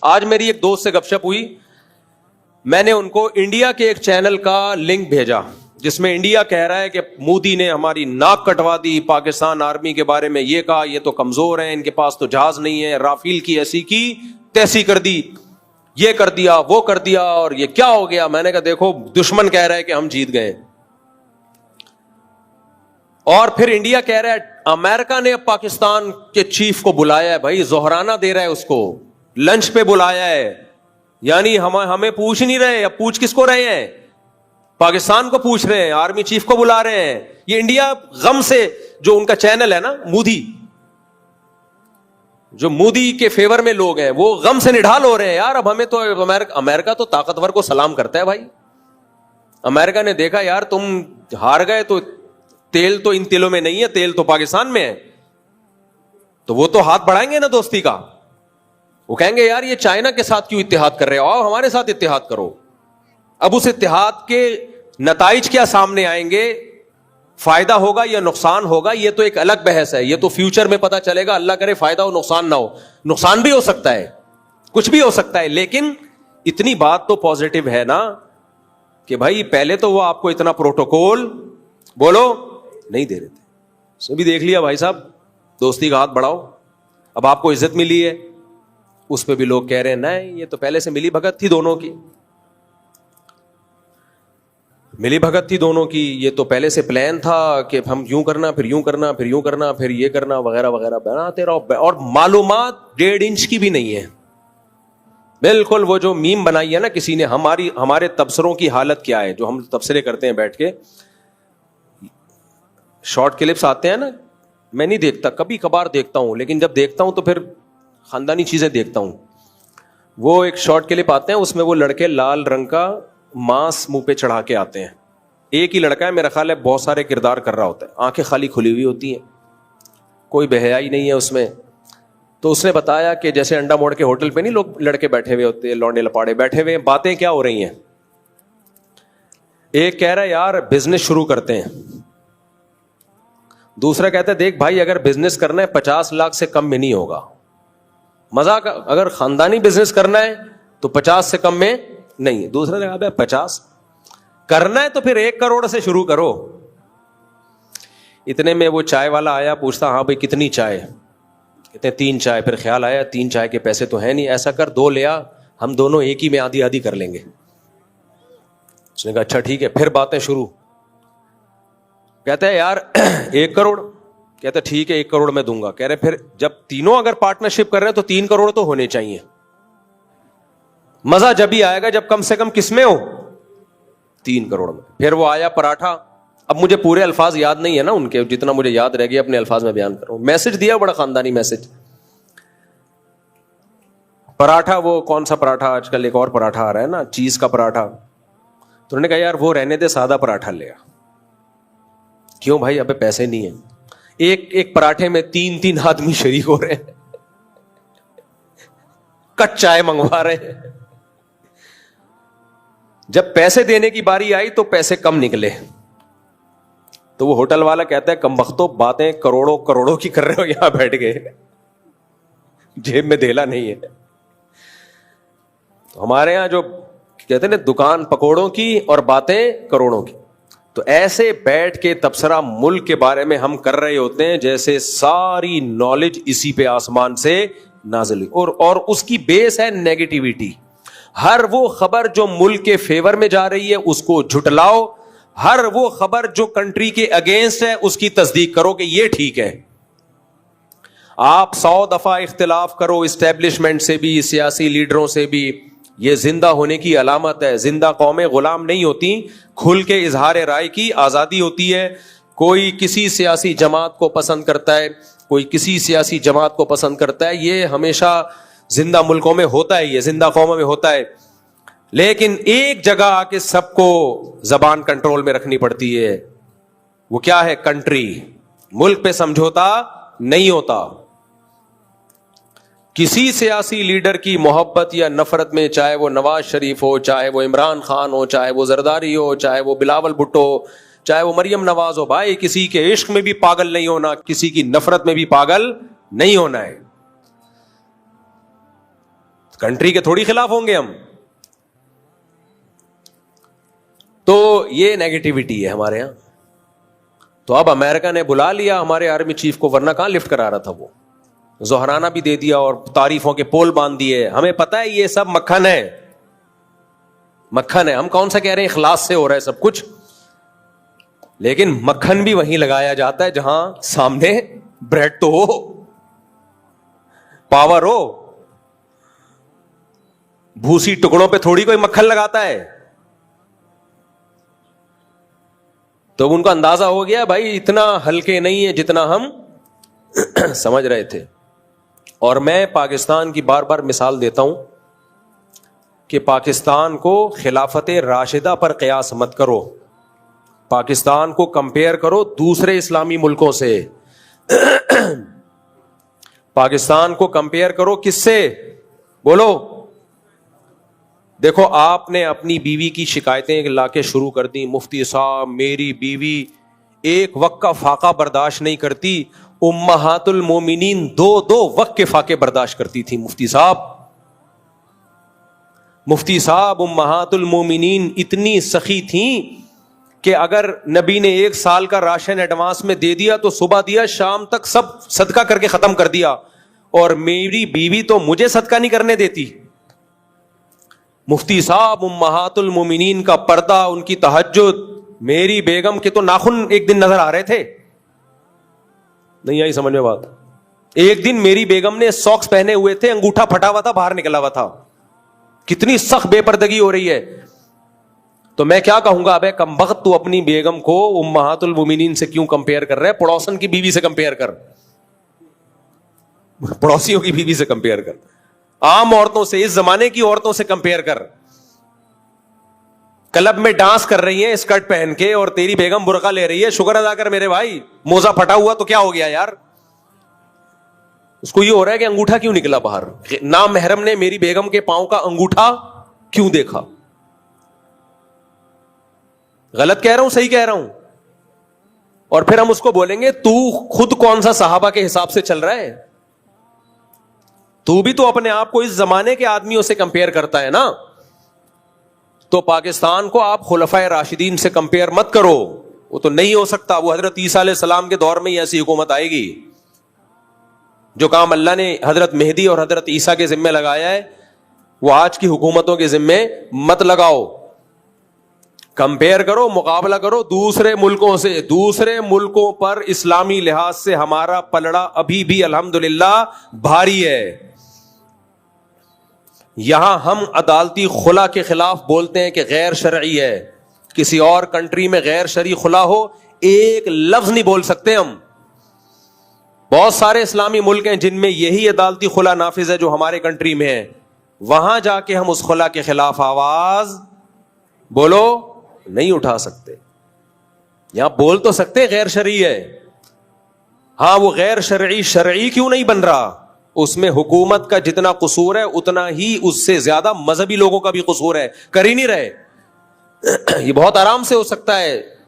آج میری ایک دوست سے گپ شپ ہوئی, میں نے ان کو انڈیا کے ایک چینل کا لنک بھیجا جس میں انڈیا کہہ رہا ہے کہ مودی نے ہماری ناک کٹوا دی, پاکستان آرمی کے بارے میں یہ کہا, یہ تو کمزور ہیں, ان کے پاس تو جہاز نہیں ہے, رافیل کی ایسی کی تیسی کر دی, یہ کر دیا وہ کر دیا, اور یہ کیا ہو گیا. میں نے کہا دیکھو دشمن کہہ رہا ہے کہ ہم جیت گئے, اور پھر انڈیا کہہ رہا ہے امریکہ نے پاکستان کے چیف کو بلایا ہے, بھائی زہرانہ دے رہا ہے اس کو, لنچ پہ بلایا ہے, یعنی ہمیں پوچھ نہیں رہے, اب پوچھ کس کو رہے ہیں, پاکستان کو پوچھ رہے ہیں, آرمی چیف کو بلا رہے ہیں. یہ انڈیا غم سے, جو ان کا چینل ہے نا مودی, جو مودی کے فیور میں لوگ ہیں, وہ غم سے نڈھال ہو رہے ہیں. یار اب ہمیں تو امریکہ تو طاقتور کو سلام کرتا ہے بھائی. امریکہ نے دیکھا یار تم ہار گئے تو تیل تو ان تیلوں میں نہیں ہے, تیل تو پاکستان میں ہے, تو وہ تو ہاتھ بڑھائیں گے نا دوستی کا. وہ کہیں گے یار یہ چائنا کے ساتھ کیوں اتحاد کر رہے ہو, آؤ ہمارے ساتھ اتحاد کرو. اب اس اتحاد کے نتائج کیا سامنے آئیں گے, فائدہ ہوگا یا نقصان ہوگا, یہ تو ایک الگ بحث ہے, یہ تو فیوچر میں پتا چلے گا. اللہ کرے فائدہ ہو نقصان نہ ہو, نقصان بھی ہو سکتا ہے, کچھ بھی ہو سکتا ہے, لیکن اتنی بات تو پازیٹو ہے نا کہ بھائی پہلے تو وہ آپ کو اتنا پروٹوکول بولو نہیں دے رہے تھے, سو بھی دیکھ لیا بھائی صاحب دوستی کا ہاتھ بڑھاؤ, اب آپ کو عزت ملی ہے, اس پہ بھی لوگ کہہ رہے ہیں نہیں یہ تو پہلے سے ملی بھگت تھی دونوں کی, ملی بھگت تھی دونوں کی, یہ تو پہلے سے پلان تھا کہ ہم یوں کرنا پھر یوں کرنا پھر یوں کرنا پھر یہ کرنا وغیرہ وغیرہ بناتے رہو, اور معلومات 1.5 انچ کی بھی نہیں ہے بالکل. وہ جو میم بنائی ہے نا کسی نے, ہمارے تبصروں کی حالت کیا ہے, جو ہم تبصرے کرتے ہیں بیٹھ کے, شارٹ کلپس آتے ہیں نا, میں نہیں دیکھتا, کبھی کبھار دیکھتا ہوں, لیکن جب دیکھتا ہوں تو پھر خاندانی چیزیں دیکھتا ہوں. وہ ایک شارٹ کلپ آتے ہیں, اس میں وہ لڑکے لال رنگ کا ماس منہ پہ چڑھا کے آتے ہیں, ایک ہی لڑکا ہے میرا خیال ہے, بہت سارے کردار کر رہا ہوتا ہے, آنکھیں خالی کھلی ہوئی ہوتی ہیں, کوئی بے حیائی نہیں ہے اس میں. تو اس نے بتایا کہ جیسے انڈا موڑ کے ہوٹل پہ نہیں لوگ لڑکے بیٹھے ہوئے ہوتے ہیں, لونڈے لپاڑے بیٹھے ہوئے ہیں, باتیں کیا ہو رہی ہیں. ایک کہہ رہا ہے یار بزنس شروع کرتے ہیں, دوسرا کہتا ہے دیکھ بھائی اگر بزنس کرنا ہے 50 لاکھ سے کم میں نہیں ہوگا, مذاق, اگر خاندانی بزنس کرنا ہے تو 50 سے کم میں نہیں. دوسرا نے کہا 50 کرنا ہے تو پھر 1 کروڑ سے شروع کرو. اتنے میں وہ چائے والا آیا, پوچھتا ہاں بھائی کتنی چائے, کہتے ہیں 3 چائے. پھر خیال آیا 3 چائے کے پیسے تو ہے نہیں, ایسا کر 2 لیا, ہم دونوں ایک ہی میں آدھی آدھی کر لیں گے. اس نے کہا اچھا ٹھیک ہے. پھر باتیں شروع, کہتے ہیں یار 1 کروڑ, کہتے ہیں ٹھیک ہے 1 کروڑ میں دوں گا. کہہ رہے پھر جب تینوں اگر پارٹنرشپ کر رہے ہیں تو 3 کروڑ تو ہونے چاہیے. مزہ جب ہی آئے گا جب کم سے کم کس میں ہو, 3 کروڑ میں. پھر وہ آیا پراٹھا, اب مجھے پورے الفاظ یاد نہیں ہے نا ان کے, جتنا مجھے یاد رہ گیا اپنے الفاظ میں بیان کروں. میسج دیا بڑا خاندانی میسج, پراٹھا, وہ کون سا پراٹھا, آج کل ایک اور پراٹھا آ رہا ہے نا چیز کا پراٹھا. تو انہوں نے کہا یار وہ رہنے دے, سادہ پراٹھا لے. کیوں بھائی, ابے پیسے نہیں ہیں. ایک پراٹھے میں 3 آدمی شریک ہو رہے ہیں, کٹ چائے منگوا رہے ہیں. جب پیسے دینے کی باری آئی تو پیسے کم نکلے, تو وہ ہوٹل والا کہتا ہے کم بختو باتیں کروڑوں کی کر رہے ہو یہاں بیٹھ گئے, جیب میں دھیلا نہیں ہے. تو ہمارے یہاں جو کہتے ہیں نا دکان پکوڑوں کی اور باتیں کروڑوں کی, تو ایسے بیٹھ کے تبصرہ ملک کے بارے میں ہم کر رہے ہوتے ہیں جیسے ساری نالج اسی پہ آسمان سے نازل ہوئی, اور اس کی بیس ہے نیگیٹیوٹی. ہر وہ خبر جو ملک کے فیور میں جا رہی ہے اس کو جھٹلاؤ, ہر وہ خبر جو کنٹری کے اگینسٹ ہے اس کی تصدیق کرو کہ یہ ٹھیک ہے. آپ 100 دفعہ اختلاف کرو اسٹیبلشمنٹ سے بھی, سیاسی لیڈروں سے بھی, یہ زندہ ہونے کی علامت ہے. زندہ قومیں غلام نہیں ہوتی, کھل کے اظہار رائے کی آزادی ہوتی ہے. کوئی کسی سیاسی جماعت کو پسند کرتا ہے, کوئی کسی سیاسی جماعت کو پسند کرتا ہے, یہ ہمیشہ زندہ ملکوں میں ہوتا ہے, یہ زندہ قوموں میں ہوتا ہے. لیکن ایک جگہ آ کے سب کو زبان کنٹرول میں رکھنی پڑتی ہے, وہ کیا ہے, کنٹری. ملک پہ سمجھوتا نہیں ہوتا. کسی سیاسی لیڈر کی محبت یا نفرت میں, چاہے وہ نواز شریف ہو, چاہے وہ عمران خان ہو, چاہے وہ زرداری ہو, چاہے وہ بلاول بھٹو ہو, چاہے وہ مریم نواز ہو, بھائی کسی کے عشق میں بھی پاگل نہیں ہونا, کسی کی نفرت میں بھی پاگل نہیں ہونا ہے. کنٹری کے تھوڑی خلاف ہوں گے ہم. تو یہ نیگیٹیوٹی ہے ہمارے یہاں. تو اب امریکہ نے بلا لیا ہمارے آرمی چیف کو, ورنہ کہاں لفٹ کرا رہا تھا وہ. زہرانہ بھی دے دیا اور تعریفوں کے پول باندھ دیے. ہمیں پتہ ہے یہ سب مکھن ہے, مکھن ہے. ہم کون سا کہہ رہے ہیں اخلاص سے ہو رہا ہے سب کچھ, لیکن مکھن بھی وہیں لگایا جاتا ہے جہاں سامنے بریڈ تو ہو, پاور ہو. بھوسی ٹکڑوں پہ تھوڑی کوئی مکھن لگاتا ہے. تو ان کو اندازہ ہو گیا بھائی اتنا ہلکے نہیں ہے جتنا ہم سمجھ رہے تھے. اور میں پاکستان کی بار بار مثال دیتا ہوں کہ پاکستان کو خلافت راشدہ پر قیاس مت کرو, پاکستان کو کمپیئر کرو دوسرے اسلامی ملکوں سے. پاکستان کو کمپیئر کرو کس سے؟ بولو. دیکھو آپ نے اپنی بیوی کی شکایتیں لا کے شروع کر دی, مفتی صاحب میری بیوی ایک وقت کا فاقہ برداشت نہیں کرتی. امہات المومنین 2 وقت کے فاقے برداشت کرتی تھی. مفتی صاحب امہات المومنین اتنی سخی تھیں کہ اگر نبی نے 1 سال کا راشن ایڈوانس میں دے دیا تو صبح دیا شام تک سب صدقہ کر کے ختم کر دیا, اور میری بیوی تو مجھے صدقہ نہیں کرنے دیتی. مفتی صاحب امہات المومنین کا پردہ, ان کی تہجد, میری بیگم کے تو ناخن ایک دن نظر آ رہے تھے. نہیں آئی سمجھ میں بات؟ ایک دن میری بیگم نے ساکس پہنے ہوئے تھے, انگوٹھا پھٹا ہوا تھا, باہر نکلا ہوا تھا. کتنی سخت بے پردگی ہو رہی ہے. تو میں کیا کہوں گا, ابے کم بخت تو اپنی بیگم کو امہات المومنین سے کیوں کمپیئر کر رہے ہیں؟ پڑوسن کی بیوی سے کمپیئر کر, پڑوسیوں کی بیوی سے کمپیئر کر, عام عورتوں سے, اس زمانے کی عورتوں سے کمپیئر کر. کلب میں ڈانس کر رہی ہے اسکرٹ پہن کے اور تیری بیگم برقع لے رہی ہے, شکر ادا کر میرے بھائی. موزہ پھٹا ہوا تو کیا ہو گیا یار, اس کو یہ ہو رہا ہے کہ انگوٹھا کیوں نکلا باہر, نام محرم نے میری بیگم کے پاؤں کا انگوٹھا کیوں دیکھا. غلط کہہ رہا ہوں صحیح کہہ رہا ہوں؟ اور پھر ہم اس کو بولیں گے تو خود کون سا صحابہ کے حساب سے چل رہا ہے, تو بھی تو اپنے آپ کو اس زمانے کے آدمیوں سے کمپیئر کرتا ہے نا. تو پاکستان کو آپ خلفائے راشدین سے کمپیئر مت کرو, وہ تو نہیں ہو سکتا. وہ حضرت عیسیٰ علیہ السلام کے دور میں ہی ایسی حکومت آئے گی. جو کام اللہ نے حضرت مہدی اور حضرت عیسیٰ کے ذمے لگایا ہے وہ آج کی حکومتوں کے ذمے مت لگاؤ. کمپیئر کرو, مقابلہ کرو دوسرے ملکوں سے. دوسرے ملکوں پر اسلامی لحاظ سے ہمارا پلڑا ابھی بھی الحمدللہ بھاری ہے. یہاں ہم عدالتی خلا کے خلاف بولتے ہیں کہ غیر شرعی ہے. کسی اور کنٹری میں غیر شرعی خلا ہو, ایک لفظ نہیں بول سکتے ہم. بہت سارے اسلامی ملک ہیں جن میں یہی عدالتی خلا نافذ ہے جو ہمارے کنٹری میں ہے. وہاں جا کے ہم اس خلا کے خلاف آواز بولو نہیں اٹھا سکتے. یہاں بول تو سکتے غیر شرعی ہے, ہاں وہ غیر شرعی شرعی کیوں نہیں بن رہا؟ اس میں حکومت کا جتنا قصور ہے اتنا ہی اس سے زیادہ مذہبی لوگوں کا بھی قصور ہے, کر ہی نہیں رہے. یہ بہت آرام سے ہو سکتا ہے.